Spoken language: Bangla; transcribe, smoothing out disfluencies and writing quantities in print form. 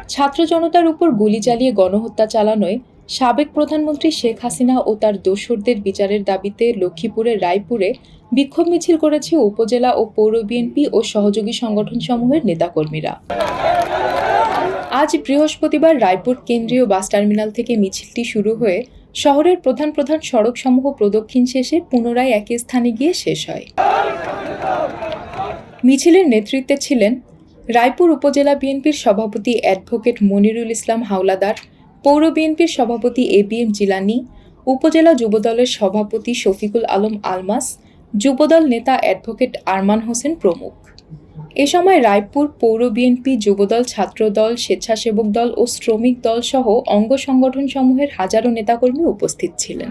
ছাত্র জনতার উপর গুলি চালিয়ে গণহত্যা চালানোয় সাবেক প্রধানমন্ত্রী শেখ হাসিনা ও তার দোসরদের বিচারের দাবিতে লক্ষ্মীপুরের রায়পুরে বিক্ষোভ মিছিল করেছে উপজেলা ও পৌর বিএনপি ও সহযোগী সংগঠনসমূহের নেতাকর্মীরা। আজ বৃহস্পতিবার রায়পুর কেন্দ্রীয় বাস টার্মিনাল থেকে মিছিলটি শুরু হয়ে শহরের প্রধান প্রধান সড়কসমূহ প্রদক্ষিণ শেষে পুনরায় একই স্থানে গিয়ে শেষ হয়। মিছিলের নেতৃত্বে ছিলেন রায়পুর উপজেলা বিএনপির সভাপতি অ্যাডভোকেট মনিরুল ইসলাম হাওলাদার, পৌর বিএনপির সভাপতি এবিএম জিলানী, উপজেলা যুবদলের সভাপতি শফিকুল আলম আলমাস, যুবদল নেতা অ্যাডভোকেট আরমান হোসেন প্রমুখ। এ সময় রায়পুর পৌর বিএনপি, যুবদল, ছাত্রদল, স্বেচ্ছাসেবক দল ও শ্রমিক দল সহ অঙ্গ সংগঠনসমূহের হাজারো নেতাকর্মী উপস্থিত ছিলেন।